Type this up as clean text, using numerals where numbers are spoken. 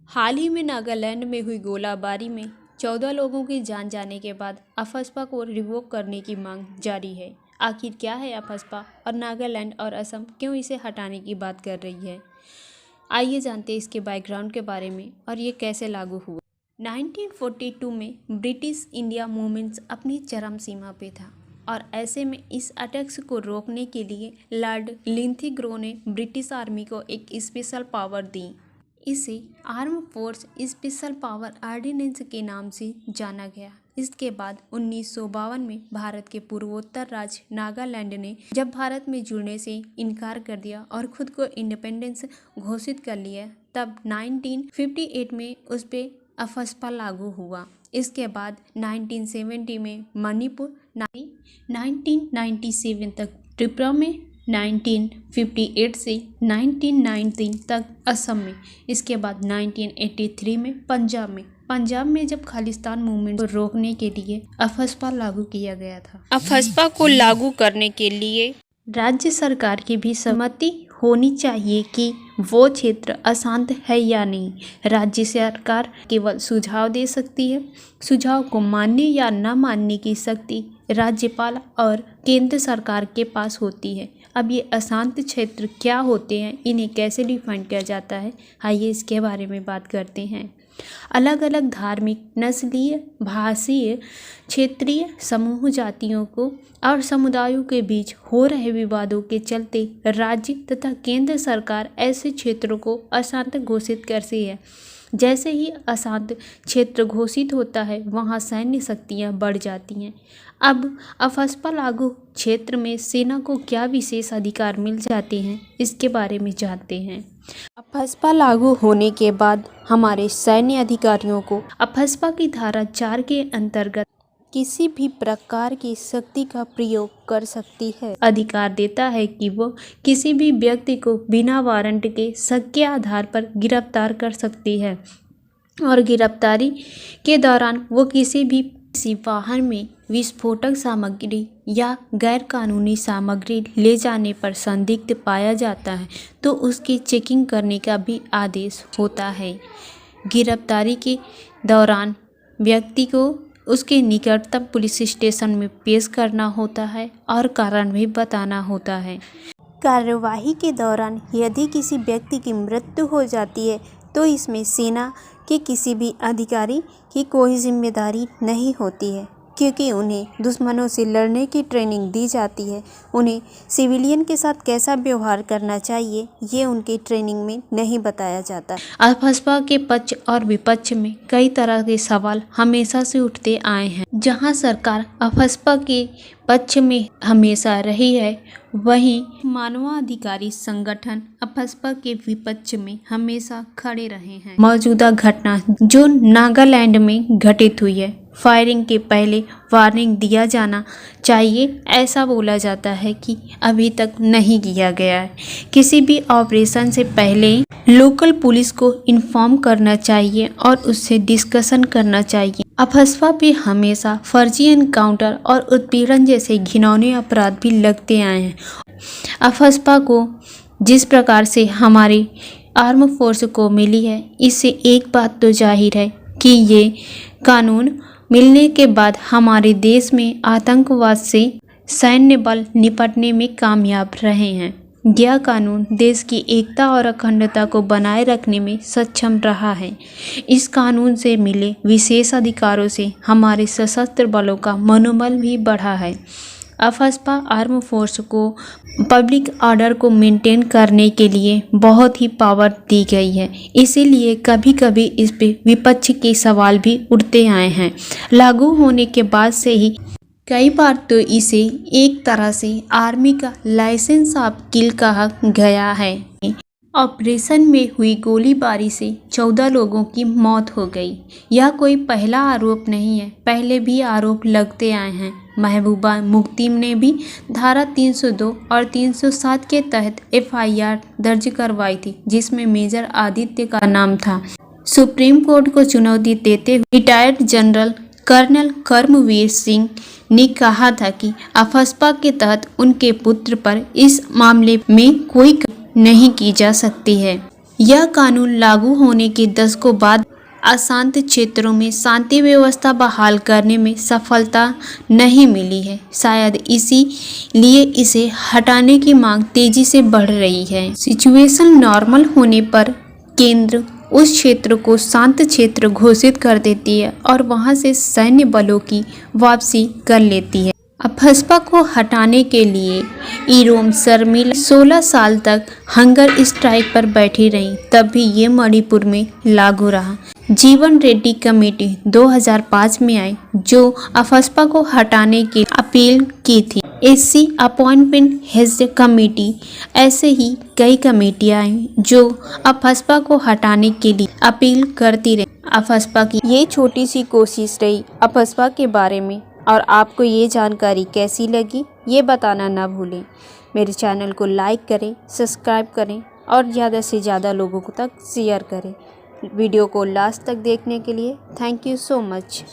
हाल ही में नागालैंड में हुई गोलाबारी में 14 लोगों की जान जाने के बाद अफस्पा को रिवोक करने की मांग जारी है। आखिर क्या है अफस्पा और नागालैंड और असम क्यों इसे हटाने की बात कर रही है? आइए जानते हैं इसके बैकग्राउंड के बारे में और ये कैसे लागू हुआ। 1942 में ब्रिटिश इंडिया मूवमेंट्स अपनी चरम सीमा पे था और ऐसे में इस अटैक्स को रोकने के लिए लॉर्ड लिंथीग्रो ने ब्रिटिश आर्मी को एक स्पेशल पावर दी। इसे arm force special power ordinance के नाम से जाना गया। इसके बाद 1952 में भारत के पूर्वोत्तर राज्य नागालैंड ने जब भारत में जुड़ने से इनकार कर दिया और खुद को इंडिपेंडेंस घोषित कर लिया, तब 1958 में उस पर अफस्पा लागू हुआ। इसके बाद 1970 में मणिपुर, 1997 तक त्रिपुरा में, 1958 से 1990 तक असम में, इसके बाद 1983 में पंजाब में जब खालिस्तान मूवमेंट को रोकने के लिए अफस्पा लागू किया गया था। अफस्पा को लागू करने के लिए राज्य सरकार की भी सहमति होनी चाहिए कि वो क्षेत्र अशांत है या नहीं। राज्य सरकार केवल सुझाव दे सकती है। सुझाव को मानने या न मानने की शक्ति राज्यपाल और केंद्र सरकार के पास होती है। अब ये अशांत क्षेत्र क्या होते हैं, इन्हें कैसे डिफाइन किया जाता है, आइए इसके बारे में बात करते हैं। अलग अलग धार्मिक, नस्लीय, भाषीय, क्षेत्रीय समूह जातियों को और समुदायों के बीच हो रहे विवादों के चलते राज्य तथा केंद्र सरकार ऐसे क्षेत्रों को अशांत घोषित करती है। जैसे ही अशांत क्षेत्र घोषित होता है, वहाँ सैन्य शक्तियाँ बढ़ जाती हैं। अब अफस्पा लागू क्षेत्र में सेना को क्या विशेष अधिकार मिल जाते हैं, इसके बारे में जानते हैं। अफस्पा लागू होने के बाद हमारे सैन्य अधिकारियों को अफस्पा की धारा 4 के अंतर्गत किसी भी प्रकार की शक्ति का प्रयोग कर सकती है। अधिकार देता है कि वो किसी भी व्यक्ति को बिना वारंट के शक के आधार पर गिरफ्तार कर सकती है और गिरफ्तारी के दौरान वो किसी वाहन में विस्फोटक सामग्री या गैर कानूनी सामग्री ले जाने पर संदिग्ध पाया जाता है तो उसकी चेकिंग करने का भी आदेश होता है। गिरफ्तारी के दौरान व्यक्ति को उसके निकटतम पुलिस स्टेशन में पेश करना होता है और कारण भी बताना होता है। कार्यवाही के दौरान यदि किसी व्यक्ति की मृत्यु हो जाती है तो इसमें सेना के किसी भी अधिकारी की कोई जिम्मेदारी नहीं होती है, क्योंकि उन्हें दुश्मनों से लड़ने की ट्रेनिंग दी जाती है। उन्हें सिविलियन के साथ कैसा व्यवहार करना चाहिए ये उनकी ट्रेनिंग में नहीं बताया जाता। अफस्पा के पक्ष और विपक्ष में कई तरह के सवाल हमेशा से उठते आए हैं। जहां सरकार अफस्पा के पक्ष में हमेशा रही है, वहीं मानवाधिकारी संगठन अफस्पा के विपक्ष में हमेशा खड़े रहे हैं। मौजूदा घटना जो नागालैंड में घटित हुई है, फायरिंग के पहले वार्निंग दिया जाना चाहिए, ऐसा बोला जाता है कि अभी तक नहीं किया गया है। किसी भी ऑपरेशन से पहले लोकल पुलिस को इन्फॉर्म करना चाहिए और उससे डिस्कशन करना चाहिए। अफस्पा पे हमेशा फर्जी एनकाउंटर और उत्पीड़न जैसे घिनौने अपराध भी लगते आए हैं। अफस्पा को जिस प्रकार से हमारी आर्म फोर्स को मिली है, इससे एक बात तो जाहिर है कि ये कानून मिलने के बाद हमारे देश में आतंकवाद से सैन्य बल निपटने में कामयाब रहे हैं। यह कानून देश की एकता और अखंडता को बनाए रखने में सक्षम रहा है। इस कानून से मिले विशेष अधिकारों से हमारे सशस्त्र बलों का मनोबल भी बढ़ा है। अफस्पा आर्म फोर्स को पब्लिक ऑर्डर को मेंटेन करने के लिए बहुत ही पावर दी गई है, इसीलिए कभी कभी इस पे विपक्ष के सवाल भी उठते आए हैं। लागू होने के बाद से ही कई बार तो इसे एक तरह से आर्मी का लाइसेंस ऑफ किल कहा गया है। ऑपरेशन में हुई गोलीबारी से 14 लोगों की मौत हो गई। यह कोई पहला आरोप नहीं है, पहले भी आरोप लगते आए हैं। महबूबा मुफ्ती ने भी धारा 302 और 307 के तहत FIR दर्ज करवाई थी, जिसमें मेजर आदित्य का नाम था। सुप्रीम कोर्ट को चुनौती देते हुए रिटायर्ड जनरल कर्नल कर्मवीर सिंह ने कहा था कि अफस्पा के तहत उनके पुत्र पर इस मामले में कोई नहीं की जा सकती है। यह कानून लागू होने के दशकों बाद अशांत क्षेत्रों में शांति व्यवस्था बहाल करने में सफलता नहीं मिली है। शायद इसीलिए इसे हटाने की मांग तेजी से बढ़ रही है। सिचुएशन नॉर्मल होने पर केंद्र उस क्षेत्र को शांत क्षेत्र घोषित कर देती है और वहां से सैन्य बलों की वापसी कर लेती है। अफस्पा को हटाने के लिए इरोम शर्मिला 16 साल तक हंगर स्ट्राइक पर बैठी रहीं, तब भी ये मणिपुर में लागू रहा। जीवन रेड्डी कमेटी 2005 में आई जो अफस्पा को हटाने की अपील की थी। एससी अपॉइंटमेंट हेड कमेटी, ऐसे ही कई कमेटियां आई जो अफस्पा को हटाने के लिए अपील करती रही। अफस्पा की ये छोटी सी कोशिश रही अफस्पा के बारे में, और आपको ये जानकारी कैसी लगी ये बताना ना भूलें। मेरे चैनल को लाइक करें, सब्सक्राइब करें और ज़्यादा से ज़्यादा लोगों तक शेयर करें। वीडियो को लास्ट तक देखने के लिए थैंक यू सो मच।